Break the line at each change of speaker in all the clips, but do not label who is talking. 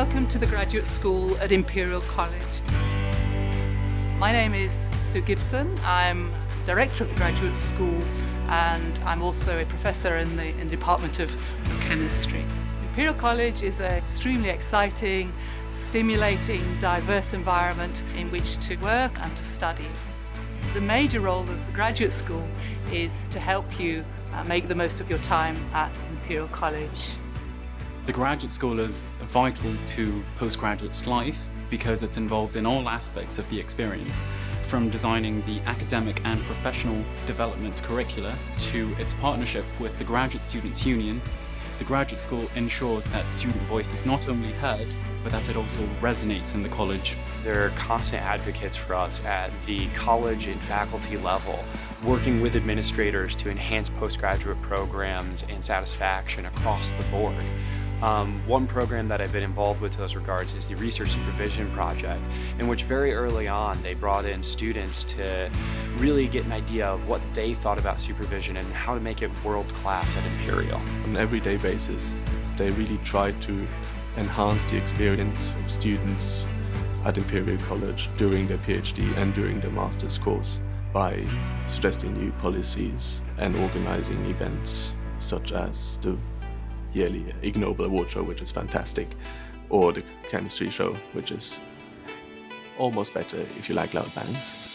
Welcome to the graduate school at Imperial College. My name is Sue Gibson. I'm director of the graduate school and I'm also a professor in the Department of Chemistry. Imperial College is an extremely exciting, stimulating, diverse environment in which to work and to study. The major role of the graduate school is to help you make the most of your time at Imperial College.
The graduate school is vital to postgraduate's life because it's involved in all aspects of the experience, from designing the academic and professional development curricula to its partnership with the Graduate Students' Union. The graduate school ensures that student voice is not only heard, but that it also resonates in the college.
They're constant advocates for us at the college and faculty level, working with administrators to enhance postgraduate programs and satisfaction across the board. One program that I've been involved with in those regards is the Research Supervision Project, in which very early on they brought in students to really get an idea of what they thought about supervision and how to make it world-class at Imperial.
On an everyday basis, they really try to enhance the experience of students at Imperial College during their PhD and during their master's course by suggesting new policies and organizing events such as the yearly Ig Nobel Award show, which is fantastic, or the chemistry show, which is almost better if you like loud bangs.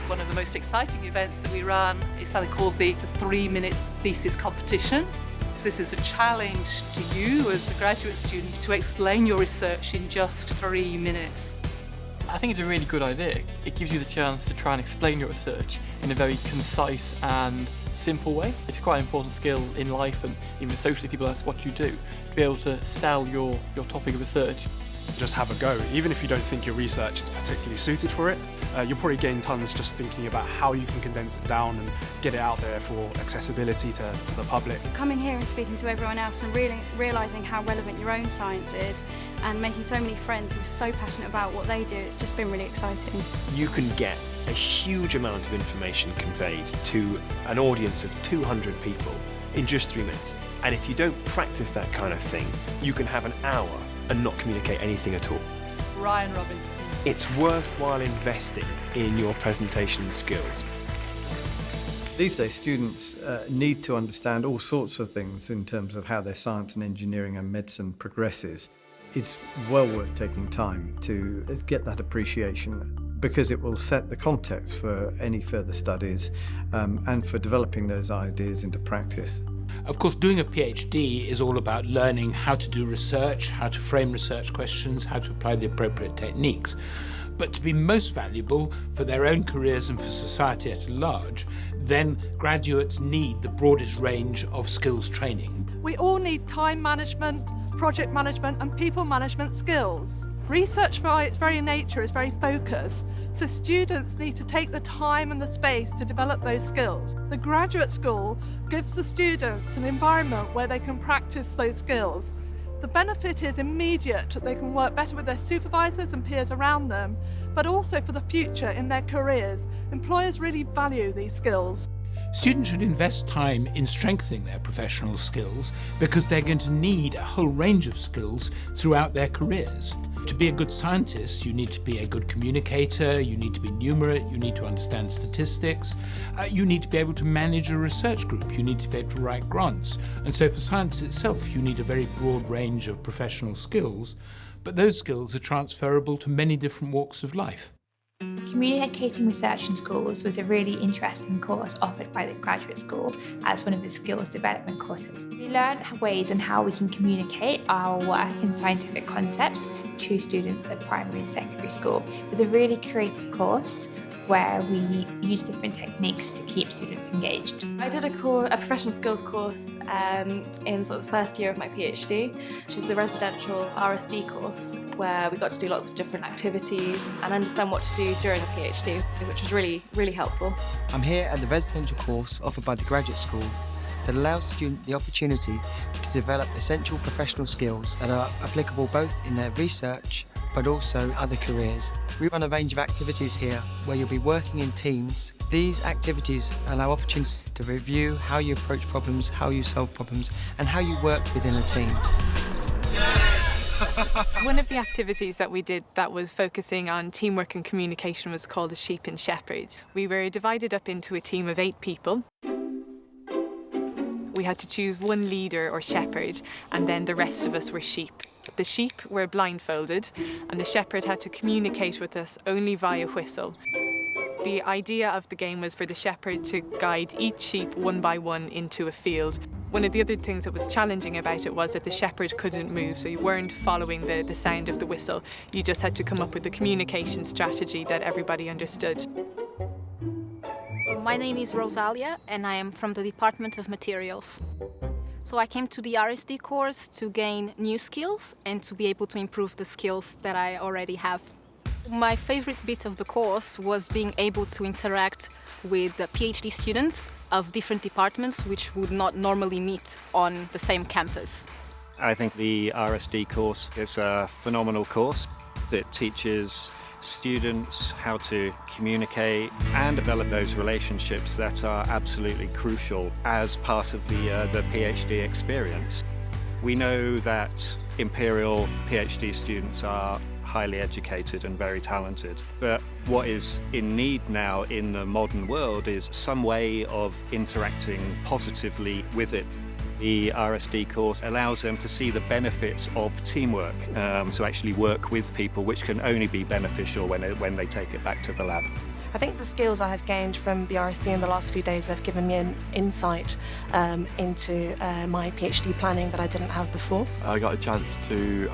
One of the most exciting events that we ran is something called the 3-minute thesis competition. This is a challenge to you as a graduate student to explain your research in just 3 minutes.
I think it's a really good idea. It gives you the chance to try and explain your research in a very concise and simple way. It's quite an important skill in life, and even socially people ask what you do, to be able to sell your topic of research.
Just have a go. Even if you don't think your research is particularly suited for it, you'll probably gain tons just thinking about how you can condense it down and get it out there for accessibility to the public.
Coming here and speaking to everyone else and really realising how relevant your own science is and making so many friends who are so passionate about what they do, it's just been really exciting.
You can get a huge amount of information conveyed to an audience of 200 people in just 3 minutes. And if you don't practice that kind of thing, you can have an hour and not communicate anything at all.
Ryan Robinson.
It's worthwhile investing in your presentation skills.
These days, students need to understand all sorts of things in terms of how their science and engineering and medicine progresses. It's well worth taking time to get that appreciation because it will set the context for any further studies and for developing those ideas into practice.
Of course, doing a PhD is all about learning how to do research, how to frame research questions, how to apply the appropriate techniques. But to be most valuable for their own careers and for society at large, then graduates need the broadest range of skills training.
We all need time management, project management and people management skills. Research by its very nature is very focused, so students need to take the time and the space to develop those skills. The graduate school gives the students an environment where they can practice those skills. The benefit is immediate, they can work better with their supervisors and peers around them, but also for the future in their careers. Employers really value these skills.
Students should invest time in strengthening their professional skills because they're going to need a whole range of skills throughout their careers. To be a good scientist, you need to be a good communicator, you need to be numerate, you need to understand statistics, you need to be able to manage a research group, you need to be able to write grants. And so for science itself, you need a very broad range of professional skills, but those skills are transferable to many different walks of life.
Communicating research in schools was a really interesting course offered by the graduate school as one of the skills development courses. We learned ways and how we can communicate our work and scientific concepts to students at primary and secondary school. It was a really creative course where we use different techniques to keep students engaged.
I did a professional skills course in sort of the first year of my PhD, which is a residential RSD course where we got to do lots of different activities and understand what to do during the PhD, which was really, really helpful.
I'm here at the residential course offered by the graduate school that allows students the opportunity to develop essential professional skills that are applicable both in their research but also other careers. We run a range of activities here where you'll be working in teams. These activities allow opportunities to review how you approach problems, how you solve problems, and how you work within a team.
One of the activities that we did that was focusing on teamwork and communication was called a sheep and shepherd. We were divided up into a team of 8 people. We had to choose one leader or shepherd, and then the rest of us were sheep. The sheep were blindfolded, and the shepherd had to communicate with us only via whistle. The idea of the game was for the shepherd to guide each sheep one by one into a field. One of the other things that was challenging about it was that the shepherd couldn't move, so you weren't following the sound of the whistle. You just had to come up with a communication strategy that everybody understood.
My name is Rosalia, and I am from the Department of Materials. So I came to the RSD course to gain new skills and to be able to improve the skills that I already have. My favorite bit of the course was being able to interact with the PhD students of different departments which would not normally meet on the same campus.
I think the RSD course is a phenomenal course. It teaches students how to communicate and develop those relationships that are absolutely crucial as part of the PhD experience. We know that Imperial PhD students are highly educated and very talented, but what is in need now in the modern world is some way of interacting positively with it. The RSD course allows them to see the benefits of teamwork, to actually work with people, which can only be beneficial when they take it back to the lab.
I think the skills I have gained from the RSD in the last few days have given me an insight into my PhD planning that I didn't have before.
I got a chance to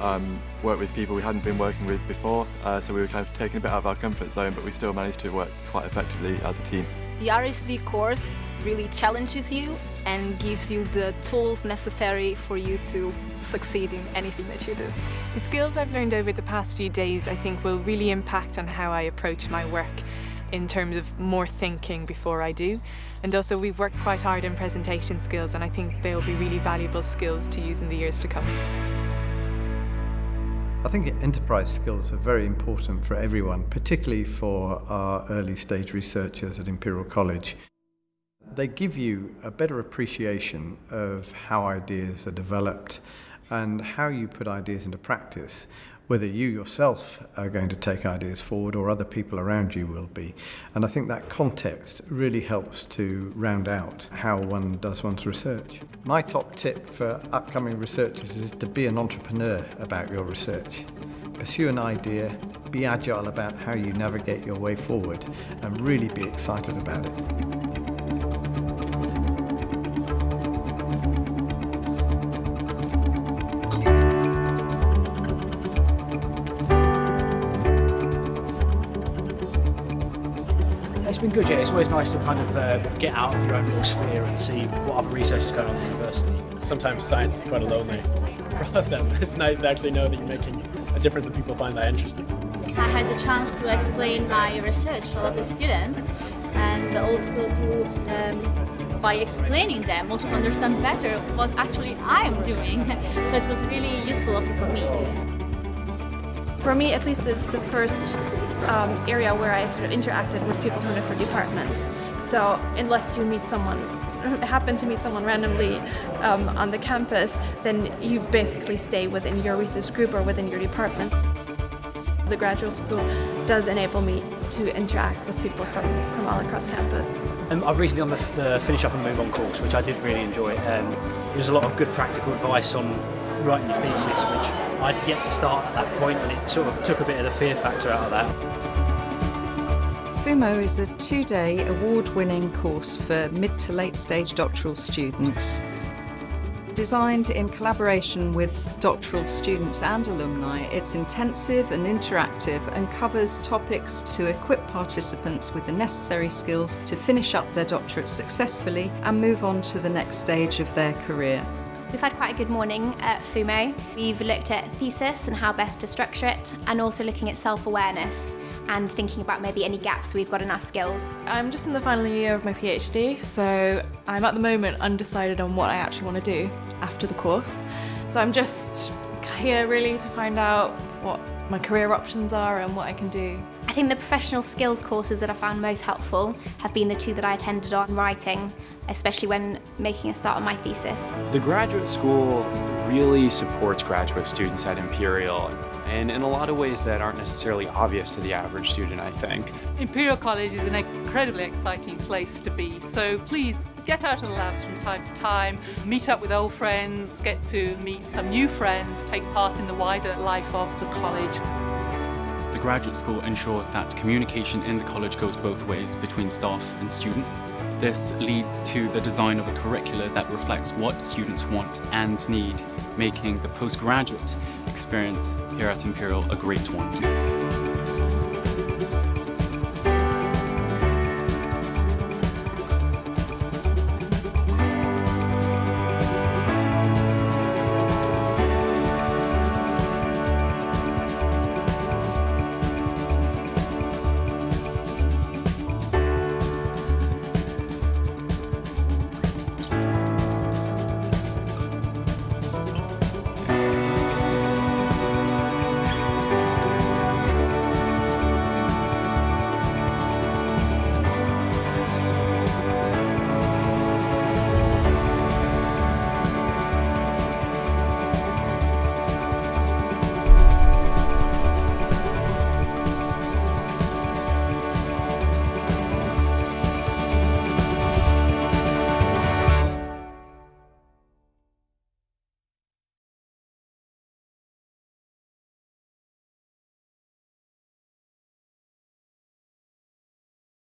work with people we hadn't been working with before, so we were kind of taking a bit out of our comfort zone, but we still managed to work quite effectively as a team.
The RSD course really challenges you and gives you the tools necessary for you to succeed in anything that you do.
The skills I've learned over the past few days I think will really impact on how I approach my work in terms of more thinking before I do. And also we've worked quite hard on presentation skills, and I think they'll be really valuable skills to use in the years to come.
I think enterprise skills are very important for everyone, particularly for our early stage researchers at Imperial College. They give you a better appreciation of how ideas are developed and how you put ideas into practice, whether you yourself are going to take ideas forward or other people around you will be. And I think that context really helps to round out how one does one's research. My top tip for upcoming researchers is to be an entrepreneur about your research. Pursue an idea, be agile about how you navigate your way forward, and really be excited about it.
It's been good, yeah. It's always nice to kind of get out of your own little sphere and see what other research is going on at the university.
Sometimes science is quite a lonely process. It's nice to actually know that you're making a difference and people find that interesting.
I had the chance to explain my research to a lot of students, and also to, by explaining them, also to understand better what actually I'm doing. So it was really useful also for me.
For me, at least, this is the first area where I sort of interacted with people from different departments. So unless you happen to meet someone randomly on the campus, then you basically stay within your research group or within your department. The graduate school does enable me to interact with people from all across campus.
I've recently done the Finish Up and Move On course, which I did really enjoy. There's a lot of good practical advice on writing your thesis, which I'd yet to start at that point, and it sort of took a bit of the fear factor out of that.
FUMO is a 2-day award-winning course for mid to late stage doctoral students. Designed in collaboration with doctoral students and alumni, it's intensive and interactive and covers topics to equip participants with the necessary skills to finish up their doctorate successfully and move on to the next stage of their career.
We've had quite a good morning at FUMO. We've looked at thesis and how best to structure it, and also looking at self-awareness and thinking about maybe any gaps we've got in our skills.
I'm just in the final year of my PhD, so I'm at the moment undecided on what I actually want to do after the course. So I'm just here really to find out what my career options are and what I can do.
I think the professional skills courses that I found most helpful have been the two that I attended on writing, especially when making a start on my thesis.
The graduate school really supports graduate students at Imperial, and in a lot of ways that aren't necessarily obvious to the average student, I think.
Imperial College is an incredibly exciting place to be, so please get out of the labs from time to time, meet up with old friends, get to meet some new friends, take part in the wider life of the college.
The graduate school ensures that communication in the college goes both ways between staff and students. This leads to the design of a curricula that reflects what students want and need, making the postgraduate experience here at Imperial a great one.